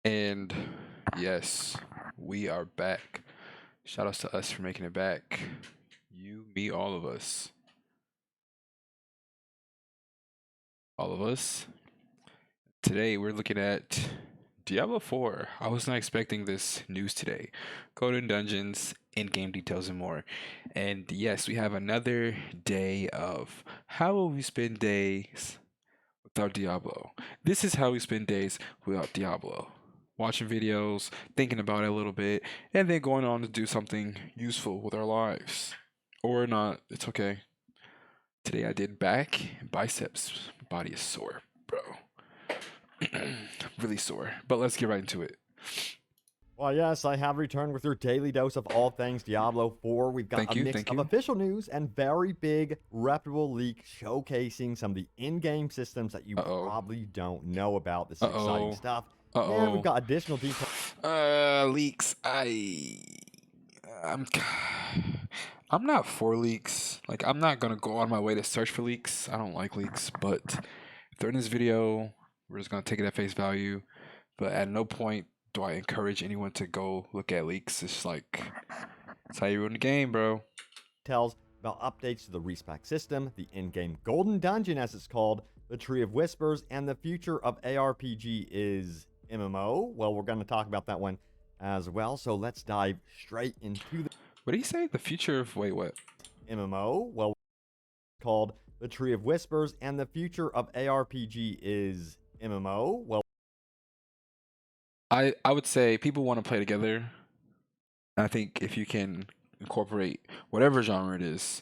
And yes, we are back. Shout outs to us for making it back. You, me, all of us. All of us. Today we're looking at Diablo 4. I was not expecting this news today. Golden Dungeons, in-game details, and more. And yes, we have another day of how will we spend days without Diablo. This is how we spend days without Diablo. Watching videos, thinking about it a little bit, and then going on to do something useful with our lives. Or not, it's okay. Today I did back and biceps. My body is sore, bro. Really sore. But let's get right into it. Well, yes, I have returned with your daily dose of all things Diablo 4. We've got Thank a you, mix thank of you. official news and very big, reputable leak showcasing some of the in-game systems that you Uh oh. probably don't know about. This is Uh exciting oh. stuff. Uh And we've oh. got additional details. Leaks. I'm. I'm not for leaks. Like, I'm not gonna go on my way to search for leaks. I don't like leaks, but if they're in this video, we're just gonna take it at face value. But at no point do I encourage anyone to go look at leaks. It's like, it's how you ruin the game, bro. About updates to the respec system, the in-game Golden Dungeon as it's called, the Tree of Whispers, and the future of ARPG is MMO. Well, we're going to talk about that one as well. So let's dive straight into the What do you say? The future of wait, what? MMO. Well, called the Tree of Whispers, and the future of ARPG is MMO. Well, I would say people want to play together. I think if you can incorporate whatever genre it is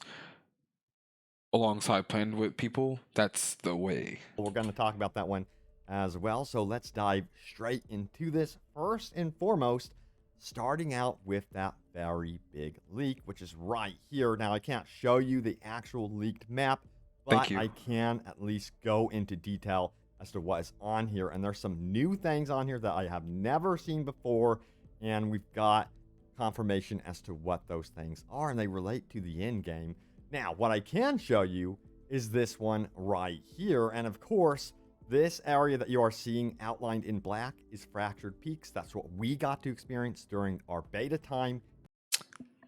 alongside playing with people, that's the way. we're going to talk about that one as well. So let's dive straight into this. First and foremost, starting out with that very big leak, which is right here. Now, I can't show you the actual leaked map, Thank but you. I can at least go into detail as to what is on here. And there's some new things on here that I have never seen before. And we've got confirmation as to what those things are, and they relate to the end game. Now, what I can show you is this one right here. And of course, this area that you are seeing outlined in black is Fractured Peaks. That's what we got to experience during our beta time.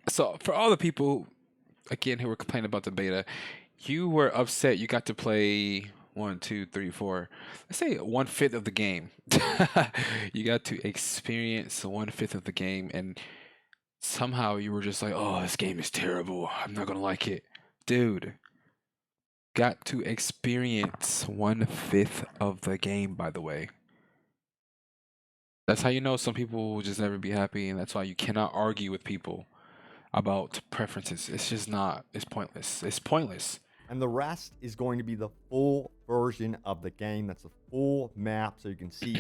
So for all the people again who were complaining about the beta, you were upset you got to play one, two, three, four. Let's say 1/5 of the game. You got to experience 1/5 of the game, and somehow you were just like, "Oh, this game is terrible. I'm not gonna like it." Dude, got to experience 1/5 of the game, by the way. That's how you know some people will just never be happy, and that's why you cannot argue with people about preferences. It's just not. It's pointless. It's pointless. And the rest is going to be the full version of the game. That's a full map, so you can see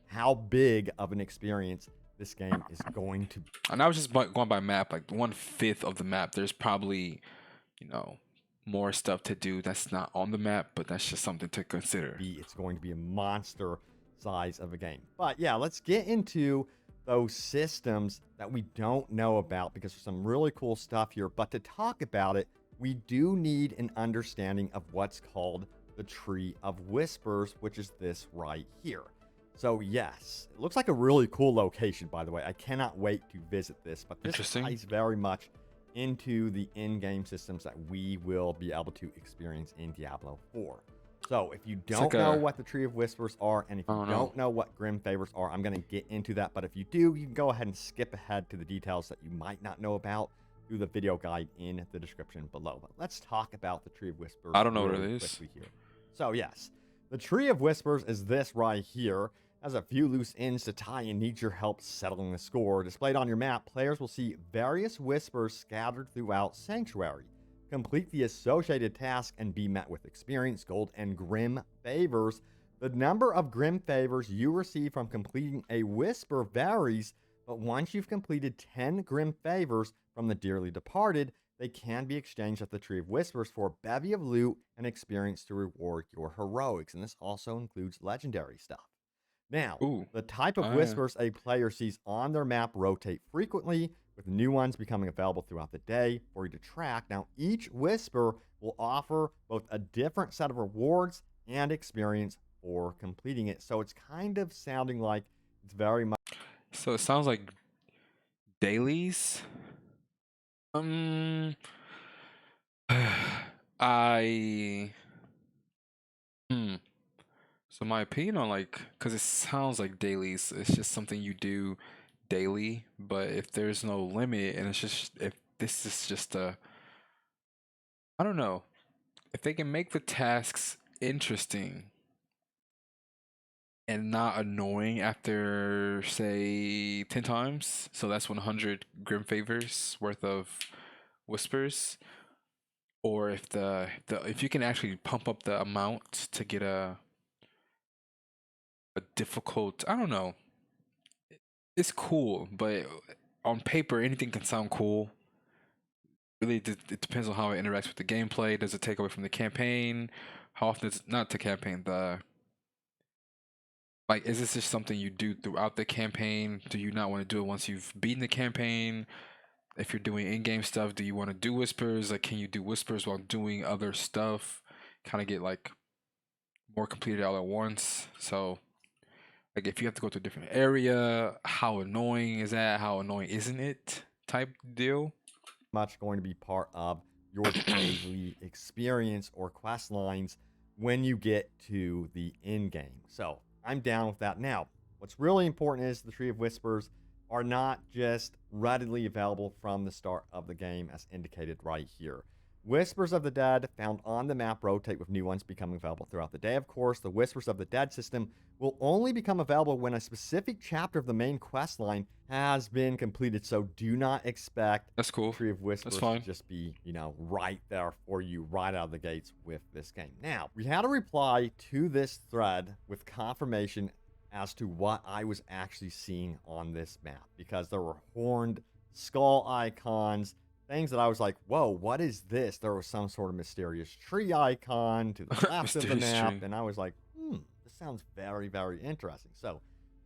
how big of an experience this game is going to And I was just going by map, like 1/5 of the map. There's probably, you know, more stuff to do that's not on the map, but that's just something to consider. be. It's going to be a monster size of a game. But yeah, let's get into those systems that we don't know about because there's some really cool stuff here. But to talk about it, we do need an understanding of what's called the Tree of Whispers, which is this right here. So yes, it looks like a really cool location, by the way. I cannot wait to visit this, but this Interesting. ties very much into the in-game systems that we will be able to experience in Diablo 4. So if you It's don't like know a, what the Tree of Whispers are, and if I you don't know. don't know what Grim Favors are, I'm going to get into that. But if you do, you can go ahead and skip ahead to the details that you might not know about through the video guide in the description below. But let's talk about the Tree of Whispers I don't know what really it is. quickly here. So yes, the Tree of Whispers is this right here. Has a few loose ends to tie and needs your help settling the score. Displayed on your map, players will see various whispers scattered throughout Sanctuary. Complete the associated task and be met with experience, gold, and Grim Favors. The number of Grim Favors you receive from completing a whisper varies, but once you've completed 10 Grim Favors from the dearly departed, they can be exchanged at the Tree of Whispers for a bevy of loot and experience to reward your heroics. And this also includes legendary stuff. Now, Ooh. the type of Uh, whispers a player sees on their map rotate frequently, with new ones becoming available throughout the day for you to track. Now, each whisper will offer both a different set of rewards and experience for completing it. So it's kind of sounding like It's very much So it sounds like dailies. Um, I hmm. So my opinion on like, cause it sounds like dailies. It's just something you do daily. But if there's no limit, and it's just if this is just a, I don't know, if they can make the tasks interesting and not annoying after say 10 times, so that's 100 grim favors worth of whispers. Or if the if you can actually pump up the amount to get a difficult, I don't know, it's cool, but on paper anything can sound cool. Really, it depends on how it interacts with the gameplay. Does it take away from the campaign? How often is not the campaign, the like, is this just something you do throughout the campaign? Do you not want to do it once you've beaten the campaign? If you're doing in-game stuff, do you want to do whispers? Like, can you do whispers while doing other stuff? Kind of get like more completed all at once. So, like, if you have to go to a different area, how annoying is that? How annoying isn't it? Type deal. much going to be part of your daily experience or quest lines when you get to the end game. So I'm down with that. Now, what's really important is the Tree of Whispers are not just readily available from the start of the game as indicated right here. Whispers of the Dead found on the map rotate with new ones becoming available throughout the day. Of course, the Whispers of the Dead system will only become available when a specific chapter of the main quest line has been completed. So do not expect That's cool. Tree of That's Whispers to fine. just be, right there for you right out of the gates with this game. Now, we had a reply to this thread with confirmation as to what I was actually seeing on this map because there were horned skull icons, things that I was like, whoa, what is this? There was some sort of mysterious tree icon to the left of the Mysterious map, tree. and I was like, this sounds very, very interesting. So,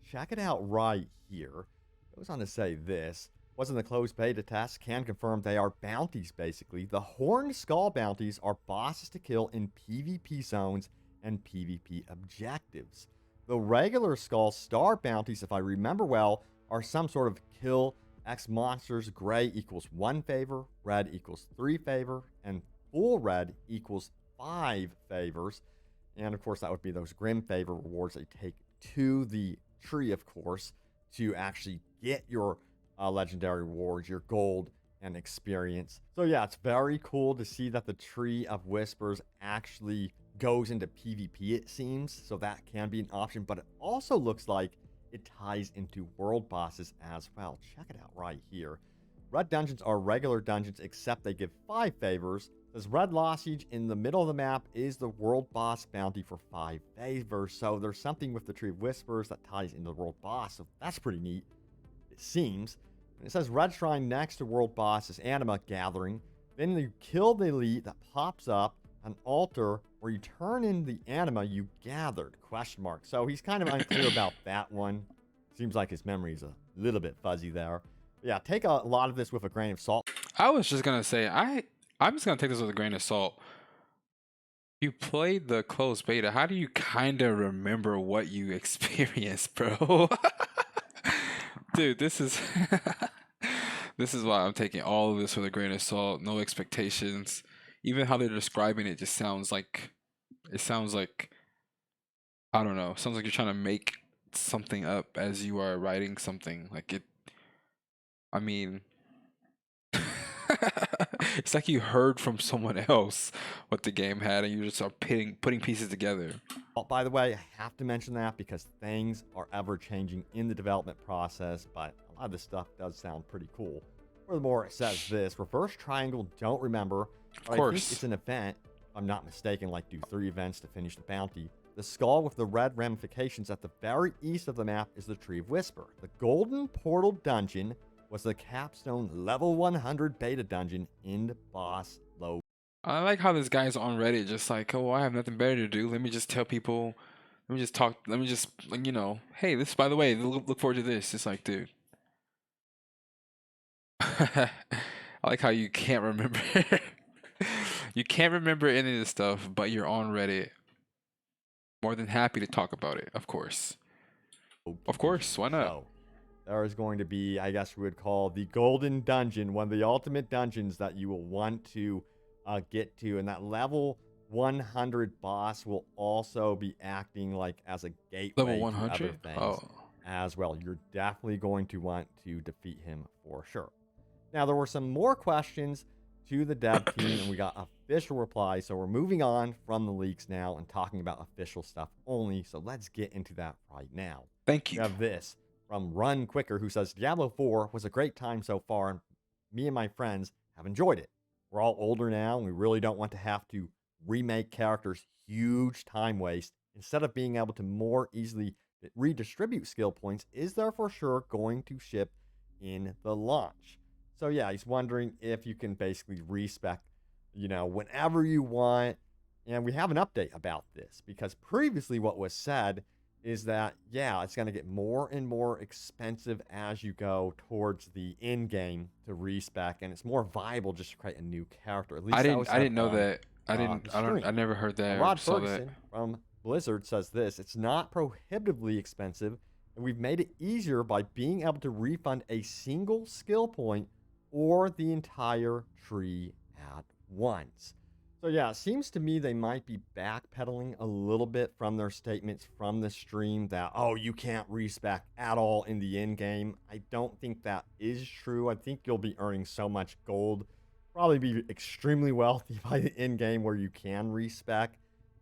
check it out right here. It goes on to say this. Wasn't the closed beta test, can confirm they are bounties basically. The Horned Skull bounties are bosses to kill in PvP zones and PvP objectives. The regular Skull Star bounties, if I remember well, are some sort of kill X monsters. Gray equals 1 favor, red equals 3 favor, and full red equals 5 favors. And of course, that would be those Grim Favor rewards they take to the tree, of course, to actually get your legendary rewards, your gold and experience. So yeah, it's very cool to see that the Tree of Whispers actually goes into PvP, it seems. So that can be an option, but it also looks like it ties into world bosses as well. Check it out right here. Red dungeons are regular dungeons, except they give 5 favors. This Red Lost Siege in the middle of the map is the world boss bounty for 5 favors. So there's something with the Tree of Whispers that ties into the world boss. So that's pretty neat, it seems. And it says Red Shrine next to world boss is Anima Gathering. Then you kill the elite that pops up an altar where you turn in the anima you gathered, question mark. So he's kind of unclear about that one. Seems like his memory's a little bit fuzzy there. But yeah, take a lot of this with a grain of salt. I was just gonna say, I'm just gonna take this with a grain of salt. You played the closed beta. How do you kind of remember what you experienced, bro? Dude, this is this is why I'm taking all of this with a grain of salt. No expectations. Even how they're describing it just sounds like it sounds like I don't know. Sounds like you're trying to make something up as you are writing something. Like it. I mean, it's like you heard from someone else what the game had, and you just are putting pieces together. By the way, I have to mention that because things are ever changing in the development process, but a lot of this stuff does sound pretty cool. Furthermore, it says this reverse triangle, don't remember, but Of I think course. it's an event, if I'm not mistaken, like do 3 events to finish the bounty. The skull with the red ramifications at the very east of the map is the Tree of Whisper. The Golden Portal Dungeon was the capstone level 100 beta dungeon in boss low. I like how this guy's on Reddit just like, oh, I have nothing better to do. Let me just tell people. Let me just talk. Let me just, like, hey, this, by the way, look forward to this. It's like, dude. I like how you can't remember. You can't remember any of this stuff, but you're on Reddit. More than happy to talk about it, of course. Of course, why not? So there is going to be, I guess we would call the Golden Dungeon, one of the ultimate dungeons that you will want to get to. And that level 100 boss will also be acting like as a Level gateway to other 100? things Oh, as well. You're definitely going to want to defeat him for sure. Now, there were some more questions to the dev team, and we got official replies. So we're moving on from the leaks now and talking about official stuff only. So let's get into that right now. thank We you. have this from Run Quicker, who says Diablo 4 was a great time so far, and me and my friends have enjoyed it. We're all older now, and we really don't want to have to remake characters, huge time waste. Instead of being able to more easily redistribute skill points, is there for sure going to ship in the launch? So yeah, he's wondering if you can basically respec, whenever you want. And we have an update about this because previously what was said is that, yeah, it's going to get more and more expensive as you go towards the end game to respec, and it's more viable just to create a new character. At I least that didn't was I said didn't know on that. the I stream. never heard Now, that or Rod saw that. Ferguson from Blizzard says this: it's not prohibitively expensive, and we've made it easier by being able to refund a single skill point or the entire tree at once. So yeah, it seems to me they might be backpedaling a little bit from their statements from the stream that, oh, you can't respec at all in the end game. I don't think that is true. I think you'll be earning so much gold, probably be extremely wealthy by the end game where you can respec.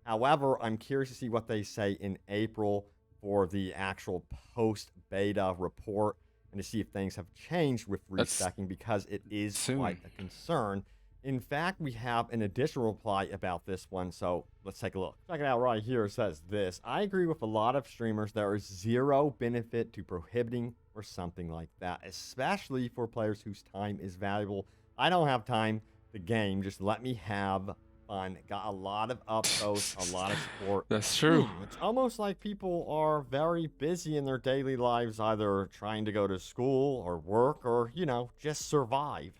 However, I'm curious to see what they say in April for the actual post beta report and to see if things have changed with That's respecing because it is quite soon. a concern. In fact, we have an additional reply about this one, so let's take a look. Check it out right here. It says this: I agree with a lot of streamers. There is zero benefit to prohibiting or something like that, especially for players whose time is valuable. I don't have time to game. Just let me have fun. Got a lot of upvotes, a lot of support. That's true. It's almost like people are very busy in their daily lives, either trying to go to school or work or, just survive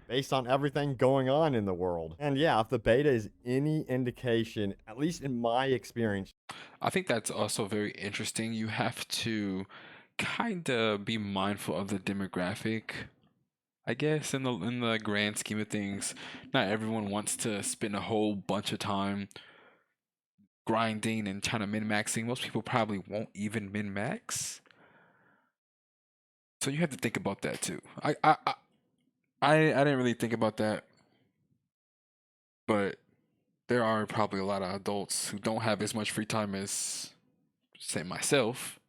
based on everything going on in the world. And yeah, if the beta is any indication, at least in my experience, I think that's also very interesting. You have to kind of be mindful of the demographic. I guess in the grand scheme of things, not everyone wants to spend a whole bunch of time grinding and trying to min-maxing. Most people probably won't even min-max. So you have to think about that too. I didn't really think about that, but there are probably a lot of adults who don't have as much free time as, say, myself,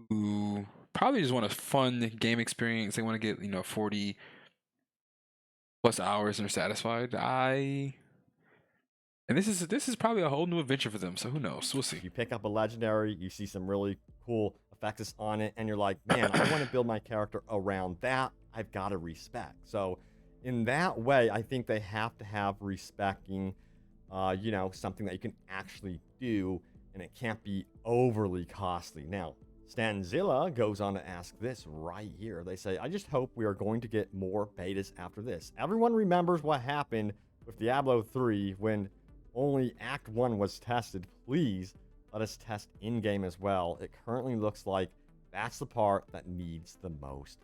who probably just want a fun game experience. They want to get, 40 plus hours and they're satisfied. And this is probably a whole new adventure for them. So who knows? We'll see. you pick up a legendary, you see some really cool effects on it, and you're like, man, I want to build my character around that. I've got to respec. So in that way, I think they have to have respecting, something that you can actually do, and it can't be overly costly. Now, Stanzilla goes on to ask this right here. They say, I just hope we are going to get more betas after this. Everyone remembers what happened with Diablo 3 when only Act 1 was tested. Please let us test in-game as well. It currently looks like that's the part that needs the most.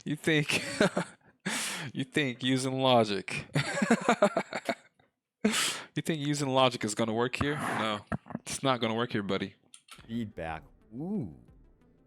You think you think using logic you think using logic is gonna work here? No, it's not gonna work here, buddy. Feedback. Ooh.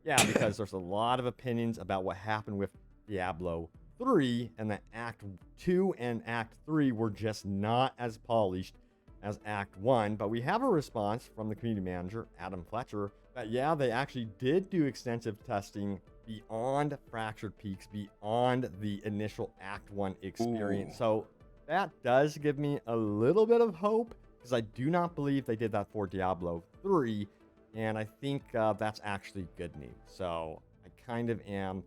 Yeah, because there's a lot of opinions about what happened with Diablo 3, and that Act 2 and Act 3 were just not as polished as Act 1. But we have a response from the community manager, Adam Fletcher, that yeah, they actually did do extensive testing beyond Fractured Peaks, beyond the initial Act 1 experience. Ooh. So that does give me a little bit of hope, because I do not believe they did that for Diablo 3. And I think that's actually good news. So I kind of am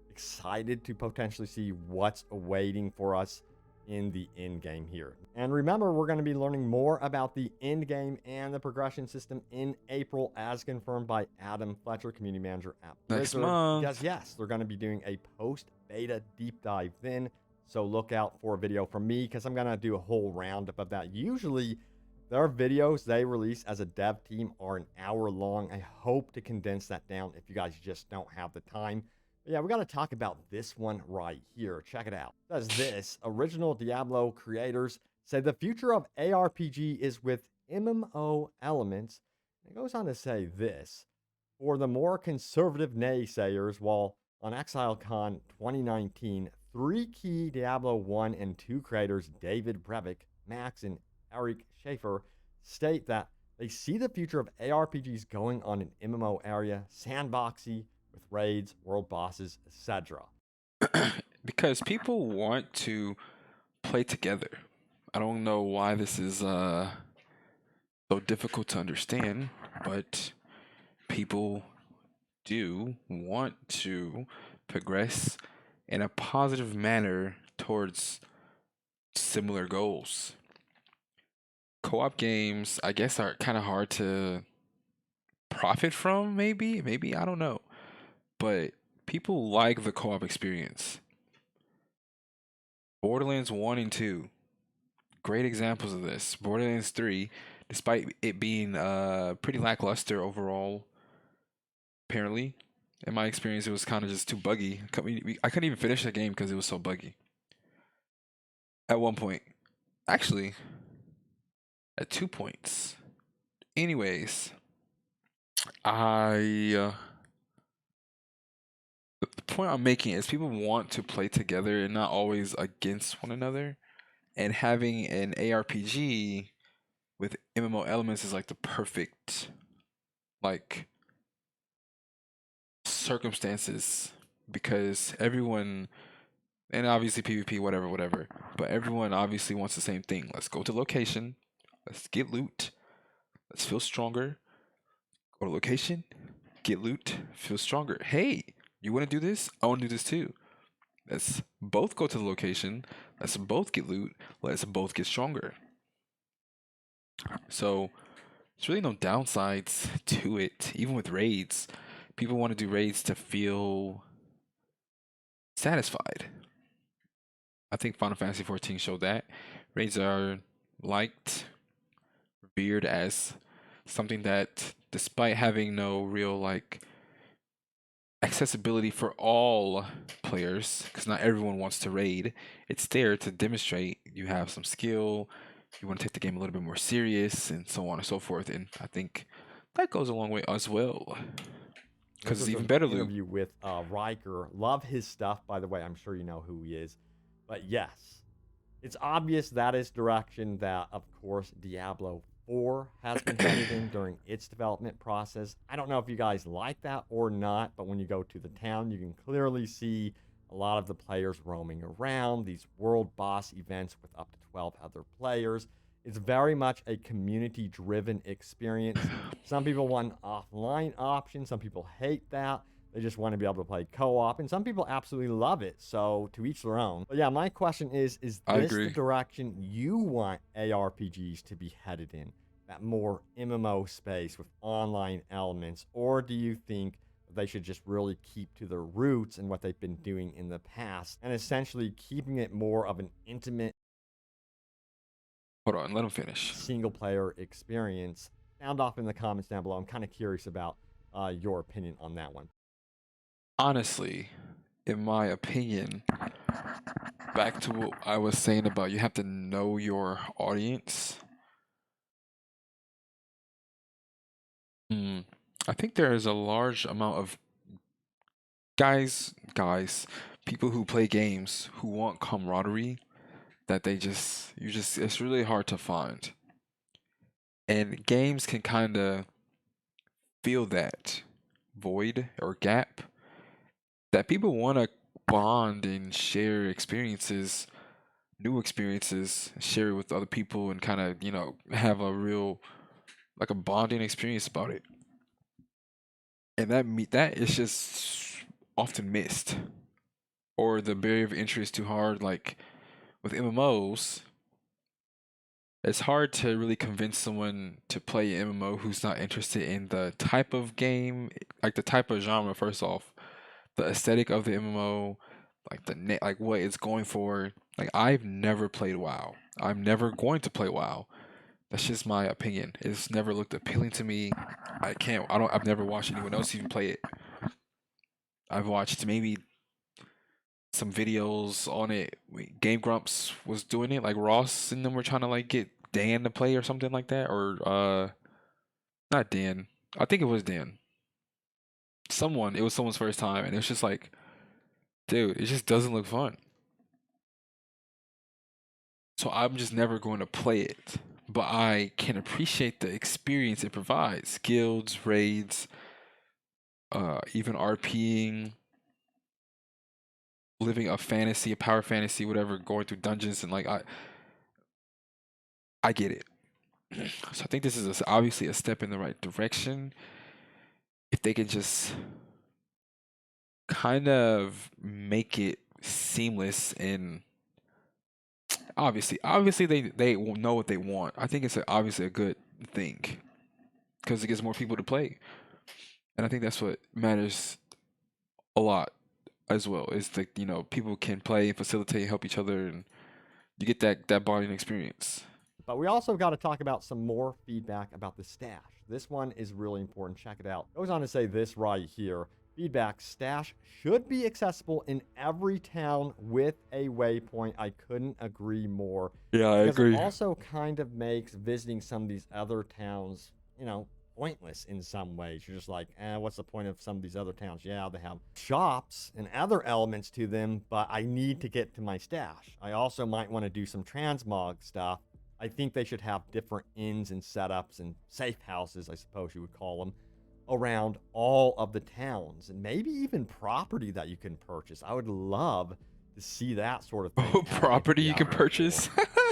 excited to potentially see what's awaiting for us in the end game here. And remember, we're going to be learning more about the end game and the progression system in April, as confirmed by Adam Fletcher, community manager at Next Blizzard. month. Because yes, they're going to be doing a post-beta deep dive then. So look out for a video from me because I'm going to do a whole roundup of that. Usually, their videos they release as a dev team are an hour long. I hope to condense that down if you guys just don't have the time. But yeah, we got to talk about this one right here. Check it out. It says this original Diablo creators say the future of ARPG is with MMO elements. It goes on to say this for the more conservative naysayers, while on ExileCon 2019, three key Diablo 1 and 2 creators, David Brevik, Max, and Eric Schaefer, state that they see the future of ARPGs going on an MMO area, sandboxy, with raids, world bosses, etc. Because people want to play together. I don't know why this is so difficult to understand, but people do want to progress in a positive manner towards similar goals. Co-op games, I guess, are kind of hard to profit from, maybe, I don't know. But people like the co-op experience. Borderlands 1 and 2, great examples of this. Borderlands 3, despite it being pretty lackluster overall, apparently, in my experience, it was kind of just too buggy. I couldn't even finish the game because it was so buggy. At one point, actually, at 2 points. Anyways, I the point I'm making is people want to play together and not always against one another. And having an ARPG with MMO elements is like the perfect like circumstances because everyone and obviously PvP whatever, but everyone obviously wants the same thing. Let's go to location, let's get loot, let's feel stronger. Go to location, get loot, feel stronger. Hey, you want to do this? I want to do this too. Let's both go to the location. Let's both get loot. Let's both get stronger. So there's really no downsides to it. Even with raids, people want to do raids to feel satisfied. I think Final Fantasy 14 showed that. Raids are liked, revered as something that, despite having no real like accessibility for all players, because not everyone wants to raid, it's there to demonstrate you have some skill, you want to take the game a little bit more serious, and so on and so forth. And I think that goes a long way as well, because This it's was even an better loot. interview with Riker. Love his stuff, by the way. I'm sure you know who he is. But yes, it's obvious that is direction that, of course, Diablo 4 has been headed in during its development process. I don't know if you guys like that or not, but when you go to the town, you can clearly see a lot of the players roaming around, these world boss events with up to 12 other players. It's very much a community driven experience. Some people want an offline option, some people hate that. They just want to be able to play co-op, and some people absolutely love it. So to each their own. But yeah, my question is I this the agree. direction you want ARPGs to be headed in? That more MMO space with online elements, or do you think they should just really keep to their roots and what they've been doing in the past, and essentially keeping it more of an intimate Hold on, let him finish. single player experience? Sound off in the comments down below. I'm kind of curious about your opinion on that one. Honestly, in my opinion, back to what I was saying about you have to know your audience. Hmm. I think there is a large amount of guys, people who play games who want camaraderie that it's really hard to find. And games can kind of fill that void or gap that people want to bond and share experiences, new experiences, share it with other people and kind of, have a real like a bonding experience about it. And that is just often missed. Or the barrier of entry is too hard like with MMOs. It's hard to really convince someone to play an MMO who's not interested in the type of game, like the type of genre first off, the aesthetic of the MMO, like like what it's going for. Like I've never played WoW. I'm never going to play WoW. That's just my opinion. It's never looked appealing to me. I can't. I don't. I've never watched anyone else even play it. I've watched maybe some videos on it. Game Grumps was doing it. Like Ross and them were trying to like get Dan to play or something like that. Or not Dan. I think it was Dan. Someone. It was someone's first time, and it was just like, dude, it just doesn't look fun. So I'm just never going to play it. But I can appreciate the experience it provides. Guilds, raids, even RPing, living a fantasy, a power fantasy, whatever, going through dungeons and like I get it. So I think this is obviously a step in the right direction. If they can just kind of make it seamless and obviously they will know what they want. I think it's obviously a good thing because it gets more people to play, and I think that's what matters a lot as well. Is that people can play and facilitate, help each other, and you get that bonding experience. But we also got to talk about some more feedback about the stash. This one is really important. Check it out. Goes on to say this right here. Feedback: stash should be accessible in every town with a waypoint. I couldn't agree more. Yeah, I Because it agree. also kind of makes visiting some of these other towns, pointless in some ways. You're just like, what's the point of some of these other towns? Yeah, they have shops and other elements to them, but I need to get to my stash. I also might want to do some transmog stuff. I think they should have different inns and setups and safe houses, I suppose you would call them, around all of the towns and maybe even property that you can purchase. I would love to see that sort of thing Oh, added into property you can Diablo 4. purchase.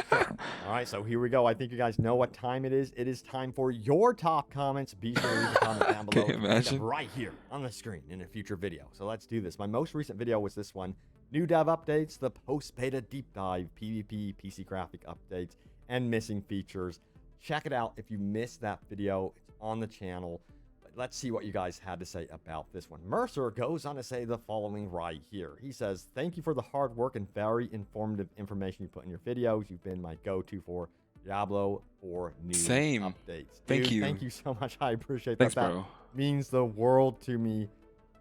Sure. All right, so here we go. I think you guys know what time it is. It is time for your top comments. Be sure to leave a comment down below. Can you To end up imagine? right here on the screen in a future video. So let's do this. My most recent video was this one. New dev updates, the post-beta deep dive, PvP, PC graphic updates, and missing features. Check it out if you missed that video. It's on the channel. But let's see what you guys had to say about this one. Mercer goes on to say the following right here. He says, thank you for the hard work and very informative information you put in your videos. You've been my go-to for Diablo 4 news Same. updates. Thank Dude, you. thank you so much. I appreciate Thanks, that. That bro. means the world to me.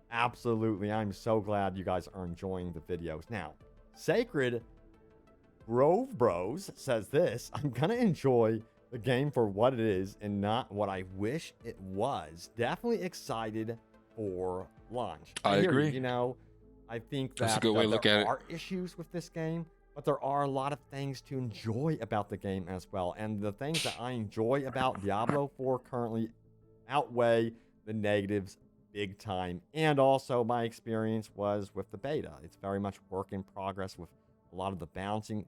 Absolutely. I'm so glad you guys are enjoying the videos. Now, Sacred Grove Bros says this: I'm going to enjoy the game for what it is and not what I wish it was. Definitely excited for launch. I hear agree. You, I think That's a that good way to look there at it. are issues with this game, but there are a lot of things to enjoy about the game as well. And the things that I enjoy about Diablo 4 currently outweigh the negatives big time. And also my experience was with the beta. It's very much work in progress with a lot of the bouncing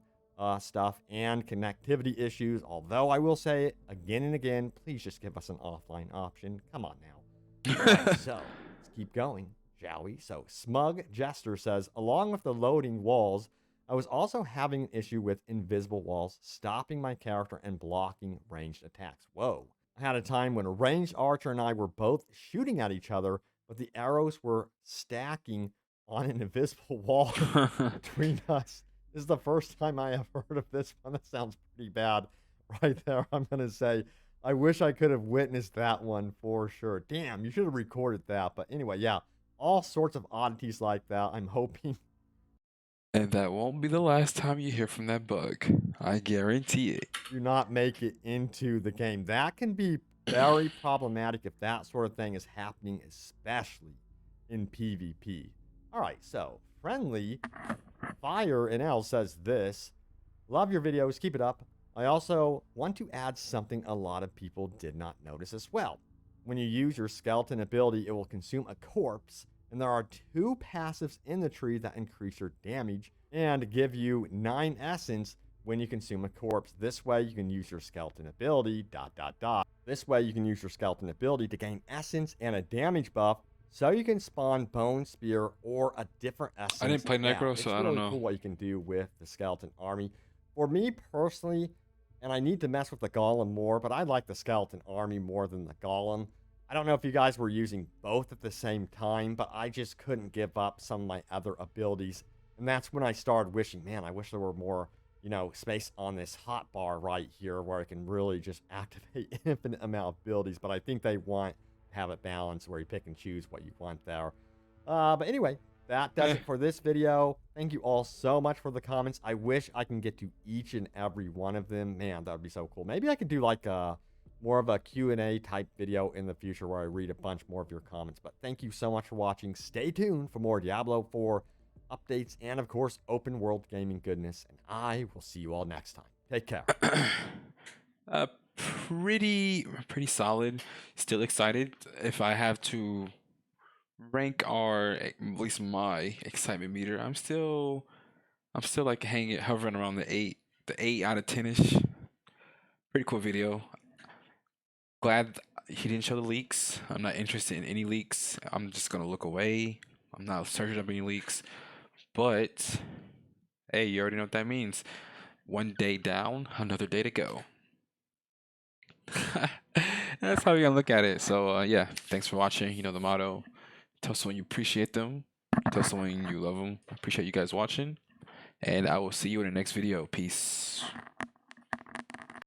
stuff and connectivity issues. Although I will say it again and again, please just give us an offline option. Come on now. All right, so let's keep going, shall we? So Smug Jester says, along with the loading walls, I was also having an issue with invisible walls stopping my character and blocking ranged attacks. Whoa. I had a time when a ranged archer and I were both shooting at each other, but the arrows were stacking on an invisible wall between us. This is the first time I have heard of this one. That sounds pretty bad right there. I'm going to say, I wish I could have witnessed that one for sure. Damn, you should have recorded that. But anyway, yeah, all sorts of oddities like that. I'm hoping. And that won't be the last time you hear from that bug. I guarantee it. Do not make it into the game. That can be very problematic if that sort of thing is happening, especially in PvP. All right, so Friendly Fire and L says this: love your videos, keep it up. I also want to add something a lot of people did not notice as well. When you use your skeleton ability, it will consume a corpse, and there are 2 passives in the tree that increase your damage and give you 9 essence when you consume a corpse. This way you can use your skeleton ability, ... This way you can use your skeleton ability to gain essence and a damage buff, so you can spawn Bone Spear or a different essence. I didn't play Yeah, Necro, so I don't really know. cool what you can do with the skeleton army. For me personally, and I need to mess with the Golem more, but I like the skeleton army more than the Golem. I don't know if you guys were using both at the same time, but I just couldn't give up some of my other abilities And that's when I started wishing, man, I wish there were more, space on this hot bar right here where I can really just activate infinite amount of abilities. But I think they want to have it balanced where you pick and choose what you want there. But anyway, that does Eh, it for this video. Thank you all so much for the comments. I wish I can get to each and every one of them. Man, that would be so cool. Maybe I could do like more of a Q&A type video in the future where I read a bunch more of your comments. But thank you so much for watching. Stay tuned for more Diablo 4 updates and, of course, open world gaming goodness. And I will see you all next time. Take care. uh, pretty solid. Still excited. If I have to rank at least my excitement meter, I'm still like hovering around the 8 out of 10ish. Pretty cool video. Glad he didn't show the leaks. I'm not interested in any leaks. I'm just gonna look away. I'm not searching up any leaks. But hey, you already know what that means. One day down, another day to go. That's how we're gonna look at it. So yeah, thanks for watching. You know the motto. Tell someone you appreciate them. Tell someone you love them. Appreciate you guys watching. And I will see you in the next video. Peace.